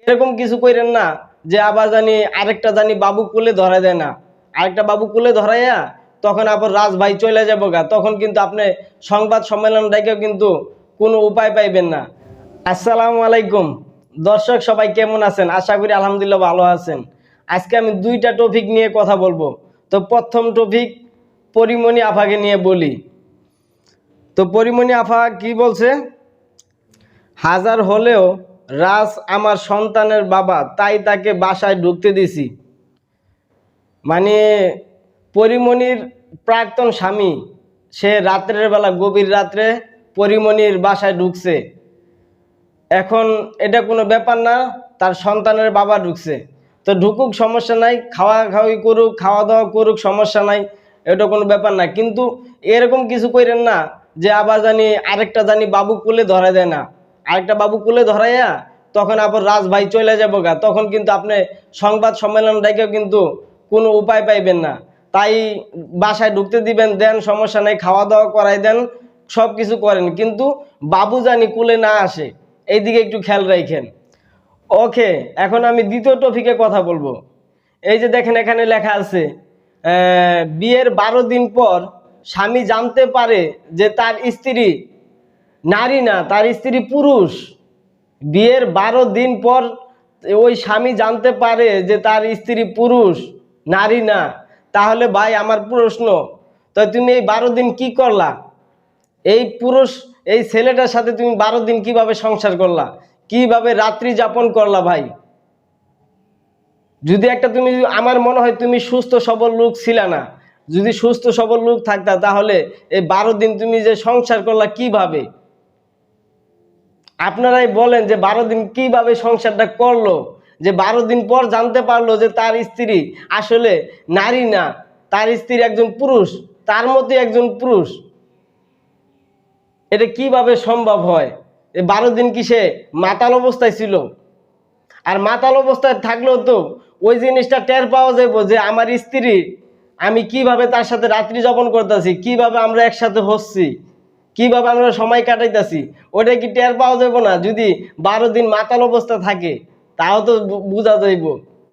এরকম কিছু কইরেন না যে আবার জানি আরেকটা জানি বাবু কুলে ধরা দেয় না, আরেকটা বাবু কুলে ধরাইয়া তখন আবার রাজ ভাই চলে যাবো গা, তখন কিন্তু আপনি সংবাদ সম্মেলন ডেকেও কিন্তু কোনো উপায় পাইবেন না। আসসালামু আলাইকুম দর্শক, সবাই কেমন আছেন? আশা করি আলহামদুলিল্লাহ ভালো আছেন। আজকে আমি দুইটা টপিক নিয়ে কথা বলবো। তো প্রথম টপিক পরিমণি আফাকে নিয়ে বলি। তো পরিমণি আফা কি বলছে, হাজার হলেও রাজ আমার সন্তানের বাবা, তাই তাকে বাসায় ঢুকতে দিছি। মানে পরিমণির প্রাক্তন স্বামী সে রাত্রের বেলা গভীর রাত্রে পরিমণির বাসায় ঢুকছে। এখন এটা কোনো ব্যাপার না, তার সন্তানের বাবা ঢুকছে তো ঢুকুক, সমস্যা নাই, খাওয়া খাওয়ি করুক, খাওয়া দাওয়া করুক, সমস্যা নাই, এটা কোনো ব্যাপার না। কিন্তু এরকম কিছু কইরেন না যে আবার জানি আরেকটা জানি বাবু কুলে ধরা দেয় না, আরেকটা বাবু কুলে ধরাইয়া তখন আবার রাজ ভাই চলে যাবো গা, তখন কিন্তু আপনি সংবাদ সম্মেলন ডেকেও কিন্তু কোনো উপায় পাইবেন না। তাই বাসায় ঢুকতে দিবেন, দেন, সমস্যা নেই, খাওয়া দাওয়া করাই দেন, সব কিছু করেন, কিন্তু বাবু জানি কুলে না আসে, এইদিকে একটু খেয়াল রাখেন। ওকে, এখন আমি দ্বিতীয় টপিকে কথা বলবো। এই যে দেখেন এখানে লেখা আছে, বিয়ের 12 দিন পর স্বামী জানতে পারে যে তার স্ত্রী নারী না, তার স্ত্রী পুরুষ। বিয়ের 12 দিন পর ওই স্বামী জানতে পারে যে তার স্ত্রী পুরুষ, নারী না। তাহলে ভাই আমার প্রশ্ন, তো তুমি এই 12 দিন কি করলা? এই পুরুষ, এই ছেলেটার সাথে তুমি 12 দিন কিভাবে সংসার করলা, কিভাবে রাত্রি যাপন করলা ভাই? যদি একটা তুমি, আমার মনে হয় তুমি সুস্থ সবল লোক ছিলা না। যদি সুস্থ সবল লোক থাকতা তাহলে এই 12 দিন তুমি যে সংসার করলা কিভাবে? আপনারাই বলেন যে 12 দিন কিভাবে সংসারটা করলো, যে 12 দিন পর জানতে পারলো যে তার স্ত্রী আসলে নারী না, তার স্ত্রী একজন পুরুষ, তার মধ্যে একজন পুরুষ। এটা কিভাবে সম্ভব হয়? এই 12 দিন কি সে মাতাল অবস্থায় ছিল? আর মাতাল অবস্থায় থাকলেও তো ওই জিনিসটা টের পাওয়া যাবে যে আমার স্ত্রী, আমি কিভাবে তার সাথে রাত্রি যাপন করতেছি, কিভাবে আমরা একসাথে হচ্ছি, কিভাবে আমরা সময় কাটাইতেছি, ওটা কি টের পাওয়া যাবে না? যদি 12 দিন মাতাল অবস্থা থাকে তাও তো বোঝা যাইব।